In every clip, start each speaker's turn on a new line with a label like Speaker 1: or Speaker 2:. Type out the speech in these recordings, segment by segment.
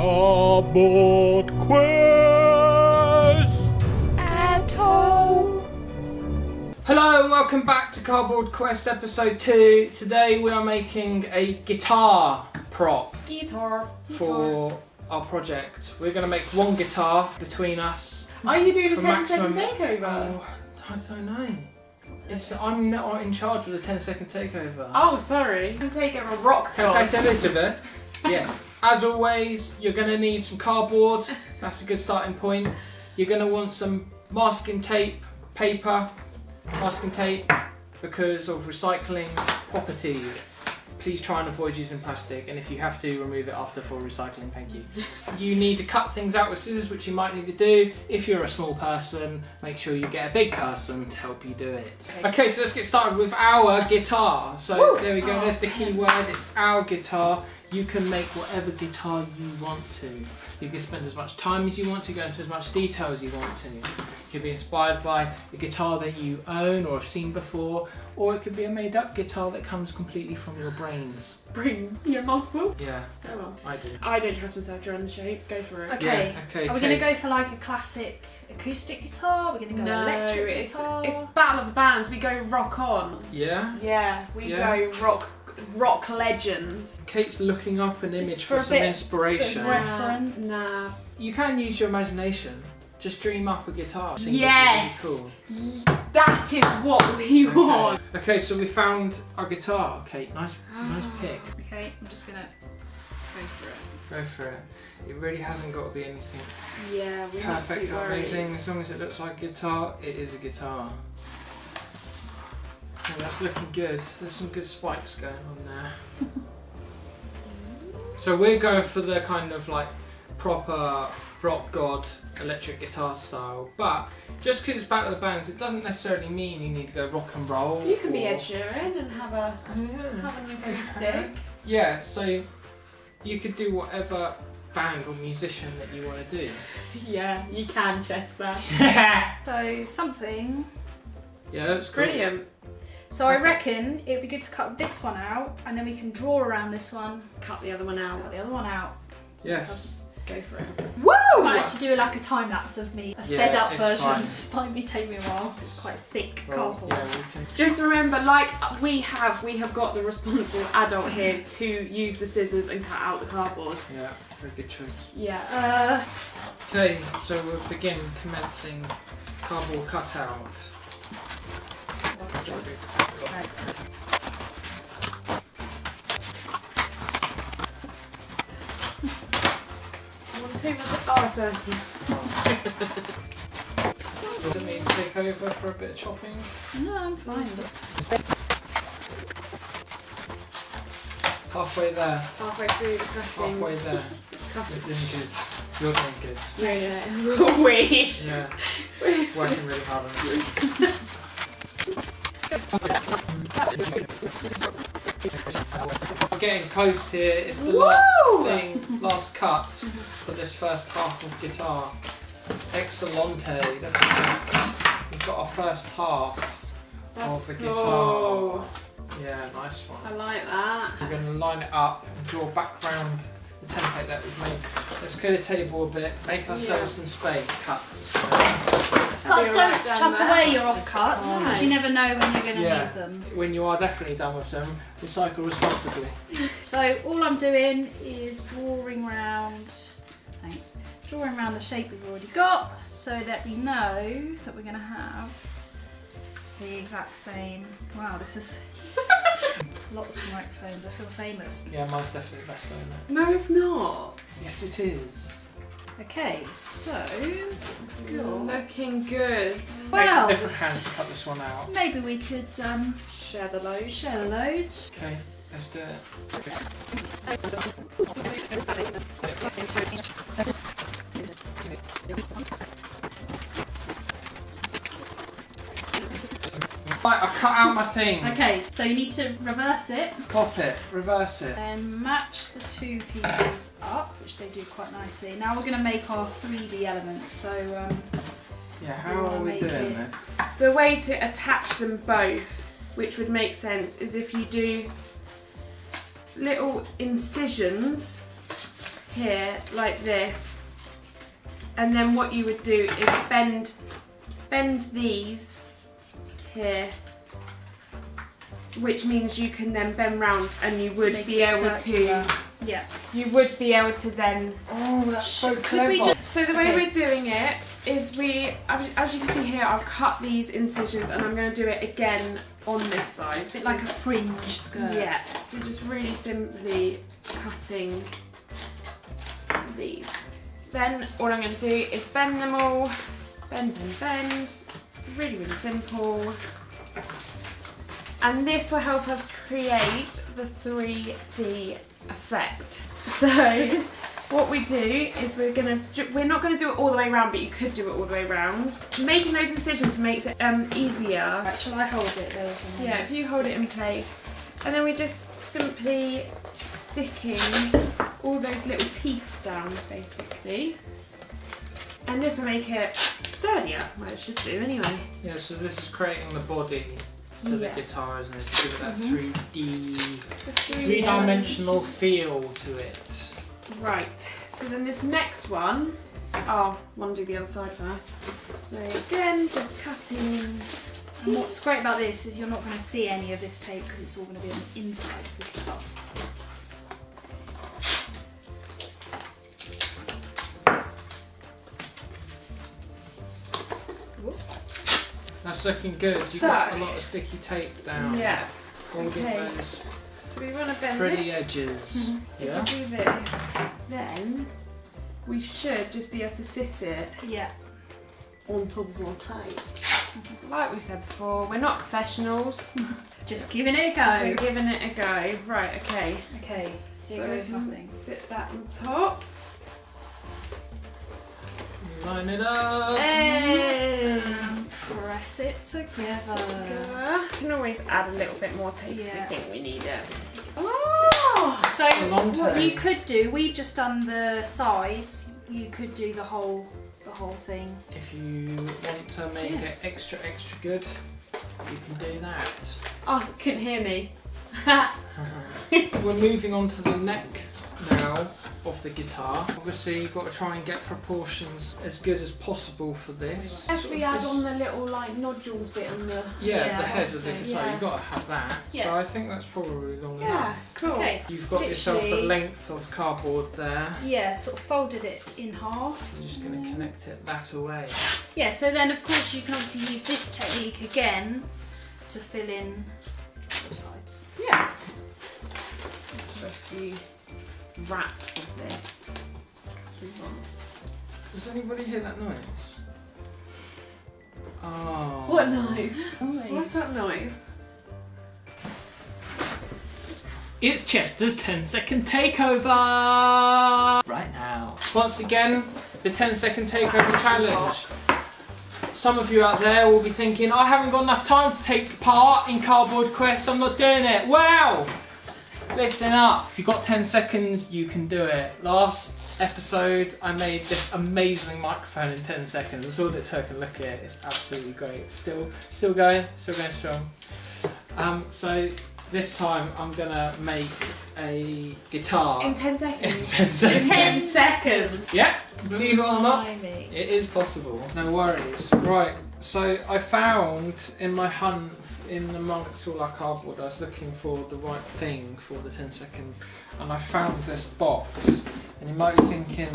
Speaker 1: Cardboard Quest!
Speaker 2: At all.
Speaker 3: Hello and welcome back to Cardboard Quest episode 2. Today we are making a guitar prop for our project. We're going to make one guitar between us.
Speaker 4: Are you doing a
Speaker 3: for
Speaker 4: 10-second
Speaker 3: maximum-
Speaker 4: takeover?
Speaker 3: Oh, I don't know. I'm not in charge of the 10-second takeover.
Speaker 4: Oh, sorry. I'm taking a rock
Speaker 3: Okay,
Speaker 4: dog.
Speaker 3: Elizabeth. Yes. As always, you're going to need some cardboard. That's a good starting point. You're going to want some masking tape, paper, masking tape, because of recycling properties. Please try and avoid using plastic, and if you have to, remove it after for recycling, thank you. You need to cut things out with scissors, which you might need to do. If you're a small person, make sure you get a big person to help you do it. Okay, so let's get started with our guitar. So there we go, there's the key word, it's our guitar. You can make whatever guitar you want to. You can spend as much time as you want to, go into as much detail as you want to. You could be inspired by a guitar that you own or have seen before, or it could be a made-up guitar that comes completely from your brains.
Speaker 4: Bring your multiple.
Speaker 3: Yeah,
Speaker 4: Oh well.
Speaker 3: I do.
Speaker 4: I don't trust myself to run the shape. Go for it.
Speaker 2: Okay.
Speaker 3: Yeah, okay,
Speaker 2: Are we
Speaker 3: okay.
Speaker 2: going to go for like a classic acoustic guitar? We're going to go electric guitar?
Speaker 4: it's Battle of the Bands. We go rock on.
Speaker 3: Yeah?
Speaker 4: Yeah, we
Speaker 3: Yeah.
Speaker 4: go rock legends.
Speaker 3: Kate's looking up an
Speaker 2: Just
Speaker 3: image
Speaker 2: for
Speaker 3: for
Speaker 2: a
Speaker 3: some
Speaker 2: bit
Speaker 3: inspiration.
Speaker 2: of reference.
Speaker 4: Nah.
Speaker 3: You can use your imagination. Just dream up a guitar. I think
Speaker 4: Yes.
Speaker 3: that'd be cool.
Speaker 4: That is what we want.
Speaker 3: Okay, so we found our guitar, Kate. Nice pick.
Speaker 2: Okay, I'm just going to go for it.
Speaker 3: Go for it. It really hasn't got to be anything
Speaker 4: Yeah, we're not
Speaker 3: perfect
Speaker 4: too
Speaker 3: or
Speaker 4: worried.
Speaker 3: amazing. As long as it looks like a guitar, it is a guitar. Oh, that's looking good. There's some good spikes going on there. So we're going for the kind of like proper rock god electric guitar style, but just because it's Battle of the Bands, it doesn't necessarily mean you need to go rock and roll.
Speaker 4: You can be
Speaker 3: or-
Speaker 4: Ed Sheeran and have an acoustic.
Speaker 3: Yeah, so you could do whatever band or musician that you want to do.
Speaker 4: Yeah, you can, Chester.
Speaker 2: So something.
Speaker 3: Yeah, that's great.
Speaker 4: Brilliant.
Speaker 2: So I reckon it would be good to cut this one out and then we can draw around this one,
Speaker 4: Cut the other one out.
Speaker 2: cut the other one out.
Speaker 3: Yes.
Speaker 4: Go for it.
Speaker 2: I
Speaker 4: Woo!
Speaker 2: might actually do like a time lapse of me, a sped up
Speaker 3: it's
Speaker 2: version.
Speaker 3: fine.
Speaker 2: It might be taking me a while 'cause it's quite thick
Speaker 3: Well,
Speaker 2: cardboard.
Speaker 3: yeah, we can.
Speaker 4: Just remember, like we have got the responsible adult here to use the scissors and cut out the cardboard.
Speaker 3: Yeah, very good choice.
Speaker 4: Yeah.
Speaker 3: Okay, so we'll begin commencing cardboard cutout.
Speaker 4: Oh, it's working.
Speaker 3: Does it mean take over for a bit of chopping?
Speaker 2: No, I'm fine.
Speaker 3: Halfway there.
Speaker 4: Halfway through the cutting.
Speaker 3: Halfway there. You're doing good. You're doing good.
Speaker 4: Yeah. We.
Speaker 3: Yeah. Working really hard on it. We're getting close here. It's the last cut for this first half of guitar. Excellente. We've got our first half of the guitar.
Speaker 4: Cool.
Speaker 3: Yeah, nice one.
Speaker 4: I like that.
Speaker 3: We're going to line it up and draw background the template that we've made. Let's clear the table a bit, make ourselves some spade cuts.
Speaker 2: But
Speaker 4: Be
Speaker 2: don't
Speaker 4: alright down
Speaker 2: chuck
Speaker 4: there.
Speaker 2: away your offcuts
Speaker 4: Oh.
Speaker 2: because you never know when you're going to
Speaker 3: Yeah.
Speaker 2: need them.
Speaker 3: When you are definitely done with them, recycle responsibly.
Speaker 2: So all I'm doing is drawing around the shape we've already got so that we know that we're going to have the exact same. Wow, this is lots of microphones. I feel famous.
Speaker 3: Yeah, mine's definitely the best isn't it?
Speaker 4: No, it's not.
Speaker 3: Yes, it is.
Speaker 2: Okay, so
Speaker 4: Looking good.
Speaker 2: well,
Speaker 3: Make different hands to cut this one out.
Speaker 2: maybe we could
Speaker 4: Share the load.
Speaker 2: share the loads.
Speaker 3: Okay, let's do it. Right, I've cut out my thing.
Speaker 2: Okay, so you need to reverse it
Speaker 3: Pop it, reverse it.
Speaker 2: and match the two pieces up, which they do quite nicely. Now we're going to make our 3D elements. So
Speaker 3: Yeah, how are we
Speaker 2: Make
Speaker 3: doing
Speaker 2: it-
Speaker 3: this?
Speaker 4: The way to attach them both, which would make sense, is if you do little incisions here like this, and then what you would do is bend these here, which means you can then bend round and you would
Speaker 2: Make
Speaker 4: be
Speaker 2: it
Speaker 4: able
Speaker 2: circular.
Speaker 4: to.
Speaker 2: Yeah.
Speaker 4: You would be able to then.
Speaker 3: Oh, that's so
Speaker 2: Could we
Speaker 3: clever.
Speaker 2: just-
Speaker 4: So the way
Speaker 2: Okay.
Speaker 4: we're doing it is as you can see here, I've cut these incisions and I'm going to do it again on this side.
Speaker 2: A bit like a fringe skirt.
Speaker 4: Yeah, so just really simply cutting these. Then all I'm going to do is bend them all, bend. Really, really simple. And this will help us create the 3D effect. So what we do is we're not going to do it all the way around, but you could do it all the way around. Making those incisions makes it easier.
Speaker 2: Right, shall I hold it? There was some
Speaker 4: Yeah, if you hold it in place, and then we're just simply sticking all those little teeth down, basically. And this will make it sturdier, well it should do anyway.
Speaker 3: Yeah, so this is creating the body to the
Speaker 4: Yeah.
Speaker 3: guitar, isn't it? To give it that 3D,
Speaker 4: The 3D
Speaker 3: three-dimensional feel to it.
Speaker 4: Right, so then this next one, I want to do the other side first. So again, just cutting.
Speaker 2: And what's great about this is you're not going to see any of this tape because it's all going to be on the inside of the guitar.
Speaker 3: That's looking good. You've got a lot of sticky tape down.
Speaker 4: Yeah,
Speaker 3: Holding
Speaker 4: okay.
Speaker 3: those
Speaker 4: so we want to bend
Speaker 3: pretty
Speaker 4: this.
Speaker 3: edges.
Speaker 4: If
Speaker 3: Yeah.
Speaker 4: we do this, then we should just be able to sit it
Speaker 2: Yeah.
Speaker 4: on top of our tape. Like we said before, we're not professionals.
Speaker 2: Just giving it a
Speaker 4: We're
Speaker 2: go.
Speaker 4: giving it a go. Right, okay.
Speaker 2: Okay, here
Speaker 4: So
Speaker 2: goes nothing.
Speaker 4: sit that on top.
Speaker 3: Line it up.
Speaker 4: Hey!
Speaker 2: And press it together.
Speaker 4: You can always add a little bit more tape if
Speaker 2: Yeah.
Speaker 4: you think we need it. Oh!
Speaker 2: So
Speaker 3: a long
Speaker 2: what
Speaker 3: tape.
Speaker 2: you could do, we've just done the sides. You could do the whole thing.
Speaker 3: If you want to make
Speaker 2: Yeah.
Speaker 3: it extra good, you can do that.
Speaker 4: Oh, couldn't hear me.
Speaker 3: We're moving on to the neck now of the guitar. Obviously you've got to try and get proportions as good as possible for this.
Speaker 4: If
Speaker 3: Sort
Speaker 4: we
Speaker 3: of
Speaker 4: add
Speaker 3: this-
Speaker 4: on the little like nodules bit on the.
Speaker 3: yeah,
Speaker 2: Yeah,
Speaker 3: the head of the
Speaker 2: obviously,
Speaker 3: guitar,
Speaker 4: yeah.
Speaker 3: you've got to have that. So I
Speaker 2: Yes.
Speaker 3: think that's probably long
Speaker 4: Yeah,
Speaker 3: enough.
Speaker 4: cool.
Speaker 2: Okay.
Speaker 3: You've got yourself a
Speaker 2: Literally-
Speaker 3: length of cardboard there.
Speaker 2: Yeah, sort of folded it in half.
Speaker 3: You're just going to connect it that away.
Speaker 2: Yeah, so then of course you can obviously use this technique again to fill in the sides.
Speaker 4: Yeah. Just a few wraps of this. 'Cause we want.
Speaker 3: Does anybody hear that noise? Oh.
Speaker 4: What noise?
Speaker 2: Noise.
Speaker 4: What's that noise?
Speaker 3: It's Chester's 10-second takeover! Right now. Once again, the 10-second takeover challenge. Some of you out there will be thinking, I haven't got enough time to take part in Cardboard Quest, I'm not doing it. Wow! Listen up, if you've got 10 seconds, you can do it. Last episode, I made this amazing microphone in 10 seconds. That's all it took, and look at it, it's absolutely great. Still going strong. So this time I'm gonna make a guitar
Speaker 4: In 10
Speaker 3: in
Speaker 4: seconds.
Speaker 3: 10 seconds.
Speaker 4: 10 seconds.
Speaker 3: Yeah, believe it or not,
Speaker 2: Blimey.
Speaker 3: it is possible. No worries. Right, so I found in my hunt in amongst all our cardboard, I was looking for the right thing for the 10-second, and I found this box. And you might be thinking,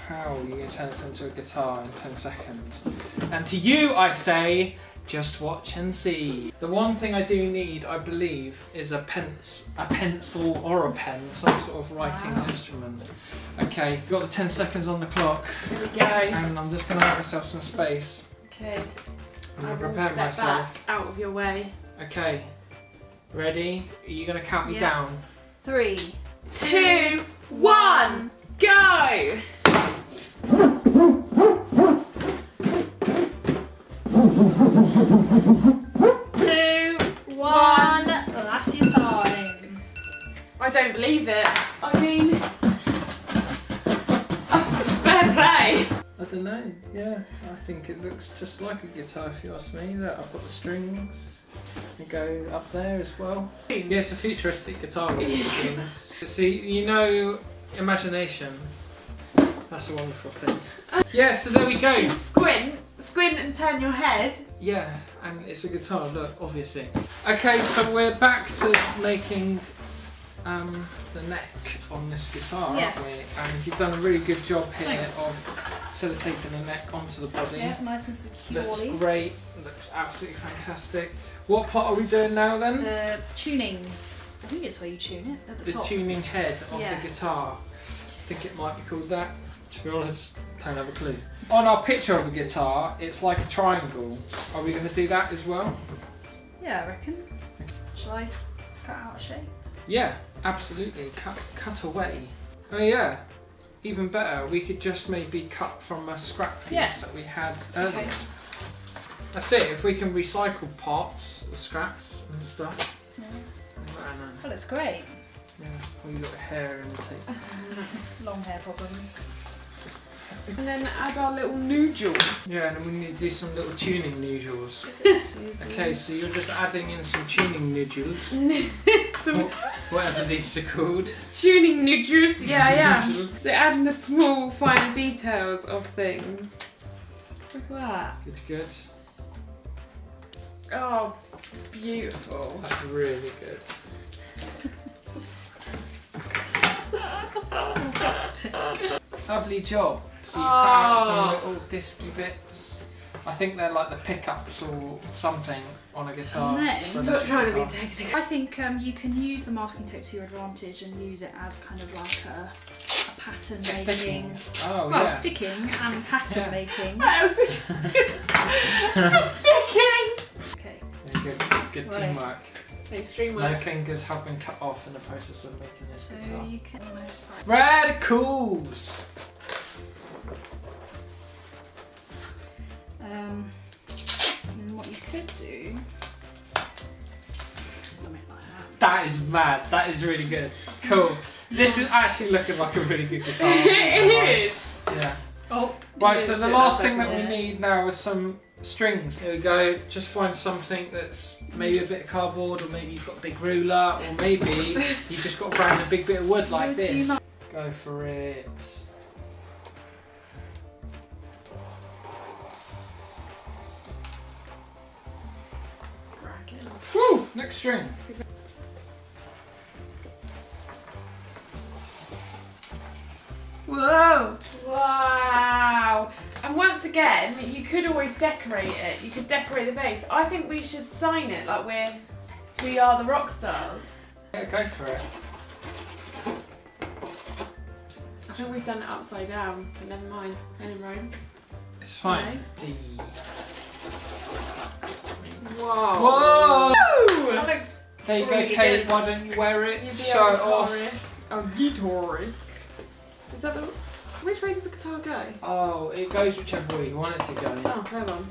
Speaker 3: how are you going to turn this into a guitar in 10 seconds? And to you I say, just watch and see. The one thing I do need, I believe, is a pencil or a pen, some sort of writing
Speaker 2: Wow.
Speaker 3: instrument. Okay, we've got the 10 seconds on the clock,
Speaker 4: Here we go.
Speaker 3: and I'm just going to make myself some space.
Speaker 4: Okay.
Speaker 3: I'm
Speaker 4: I
Speaker 3: going to
Speaker 4: will
Speaker 3: prepare
Speaker 4: step
Speaker 3: myself.
Speaker 4: back out of your way.
Speaker 3: Okay, ready? Are you going to count me
Speaker 2: Yeah.
Speaker 3: down?
Speaker 2: 3,
Speaker 4: 2, 1, go!
Speaker 2: two, one. That's your time.
Speaker 4: I don't believe it. I mean, fair play.
Speaker 3: I don't know, yeah. I think it looks just like a guitar if you ask me. Look, I've got the strings. can go up there as well. Yeah, it's a futuristic guitar. See, you know, imagination. That's a wonderful thing. Yeah, so there we go.
Speaker 4: Squint and turn your head.
Speaker 3: Yeah, and it's a guitar, look, obviously. Okay, so we're back to making the neck on this guitar,
Speaker 2: Yeah.
Speaker 3: aren't we? And you've done a really good job here
Speaker 2: Thanks.
Speaker 3: of sellotaping the neck onto the body.
Speaker 2: Yeah, nice and
Speaker 3: Looks
Speaker 2: securely.
Speaker 3: great, looks absolutely fantastic. What part are we doing now then?
Speaker 2: The tuning. I think it's where you tune it at the
Speaker 3: The
Speaker 2: top.
Speaker 3: tuning head of
Speaker 2: Yeah.
Speaker 3: the guitar. I think it might be called that. To be honest, don't have a clue. On our picture of a guitar, it's like a triangle. Are we going to do that as well?
Speaker 2: Yeah, I reckon. Shall I cut out a shape?
Speaker 3: Yeah, absolutely. Cut away. Oh yeah, even better. We could just maybe cut from a scrap piece
Speaker 2: Yeah.
Speaker 3: that we had earlier.
Speaker 2: Okay.
Speaker 3: That's it. If we can recycle parts, scraps and stuff.
Speaker 2: Yeah.
Speaker 3: I don't know.
Speaker 2: Well, it's great.
Speaker 3: Yeah, well, you got hair and tape.
Speaker 2: Long hair problems.
Speaker 4: And then add our little noodles.
Speaker 3: Yeah, and then we need to do some little tuning noodles. Okay, so you're just adding in some tuning noodles,
Speaker 4: Some
Speaker 3: whatever these are called.
Speaker 4: tuning noodles. Yeah, I am.
Speaker 3: Noodles.
Speaker 4: They're adding the small, finer details of things. Look at that.
Speaker 3: Good.
Speaker 4: Oh, beautiful.
Speaker 3: That's really good. Lovely job. So you've cut out some little disky bits. I think they're like the pickups or something on a guitar.
Speaker 2: And then-
Speaker 3: for an
Speaker 4: Stop
Speaker 3: electric
Speaker 4: trying to be
Speaker 3: guitar.
Speaker 4: technical.
Speaker 2: I think you can use the masking tape to your advantage and use it as kind of like a pattern
Speaker 3: Sticking.
Speaker 2: making.
Speaker 3: Oh
Speaker 2: Well,
Speaker 3: yeah.
Speaker 2: sticking and pattern
Speaker 3: Yeah.
Speaker 2: making.
Speaker 4: That was sticking.
Speaker 2: Okay.
Speaker 3: Yeah, good
Speaker 2: Right.
Speaker 3: teamwork.
Speaker 4: Extreme
Speaker 3: No
Speaker 4: work.
Speaker 3: fingers have been cut off in the process of making this
Speaker 2: So
Speaker 3: guitar.
Speaker 2: you can almost like.
Speaker 3: Radicals!
Speaker 2: And what you could do. Something like that.
Speaker 3: That is mad. That is really good. Cool. This is actually looking like a really good guitar.
Speaker 4: It is.
Speaker 3: Yeah.
Speaker 2: Oh.
Speaker 3: Right,
Speaker 4: It
Speaker 3: so
Speaker 4: is,
Speaker 3: the
Speaker 4: yeah,
Speaker 3: last thing that we
Speaker 2: definitely.
Speaker 3: need now is some strings. Here we go. Just find something that's maybe a bit of cardboard, or maybe you've got a big ruler, or maybe you've just got to grind a big bit of wood like
Speaker 2: Would you
Speaker 3: this.
Speaker 2: like-
Speaker 3: Go for it.
Speaker 2: Drag it off.
Speaker 3: Woo! Next string.
Speaker 4: Whoa! Wow! And once again, you could always decorate it. You could decorate the base. I think we should sign it like we are the rock stars.
Speaker 3: Yeah, go for it.
Speaker 4: I think we've done it upside down, but never mind. Anyway.
Speaker 3: It's fine. D.
Speaker 4: Whoa!
Speaker 3: Whoa!
Speaker 4: That looks
Speaker 3: There you go,
Speaker 4: really
Speaker 3: Kate.
Speaker 4: good.
Speaker 3: Why don't you wear it?
Speaker 4: You'd be
Speaker 3: Show it off.
Speaker 4: a guitarist. Is that the? Which way does the guitar go?
Speaker 3: Oh, it goes whichever way you want it to go.
Speaker 4: Oh, hold on.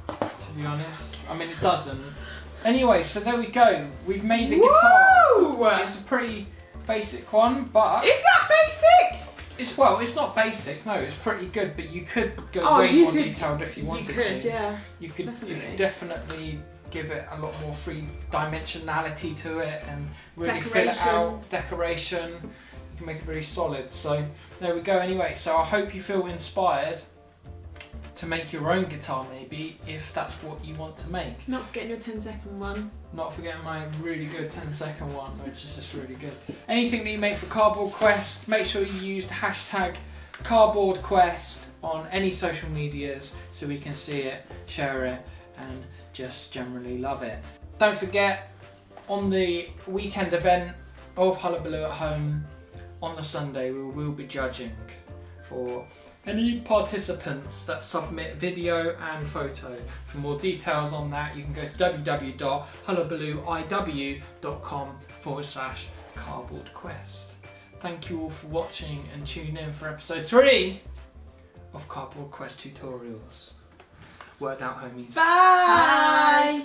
Speaker 3: To be honest, I mean it doesn't. Anyway, so there we go. We've made a guitar.
Speaker 4: Woo!
Speaker 3: It's a pretty basic one, but
Speaker 4: Is that basic?
Speaker 3: it's not basic. No, it's pretty good. But you could go
Speaker 4: Oh,
Speaker 3: way
Speaker 4: you
Speaker 3: more
Speaker 4: could-
Speaker 3: detailed if you wanted
Speaker 4: You could,
Speaker 3: to.
Speaker 4: yeah.
Speaker 3: You could
Speaker 4: Definitely.
Speaker 3: definitely give it a lot more free dimensionality to it and really fill it
Speaker 4: Decoration.
Speaker 3: out. Decoration. You can make it very solid. So there we go. Anyway, so I hope you feel inspired to make your own guitar, maybe if that's what you want to make.
Speaker 4: Not forgetting your 10-second one.
Speaker 3: Not forgetting my really good 10-second one, which is just really good. Anything that you make for Cardboard Quest, make sure you use the hashtag Cardboard Quest on any social medias so we can see it, share it, and just generally love it. Don't forget, on the weekend event of Hullabaloo at Home on the Sunday, we will be judging for any participants that submit video and photo. For more details on that, you can go to www.hullabalooiw.com/cardboardquest. Thank you all for watching and tune in for episode 3 of Cardboard Quest Tutorials. Word out, homies.
Speaker 4: Bye!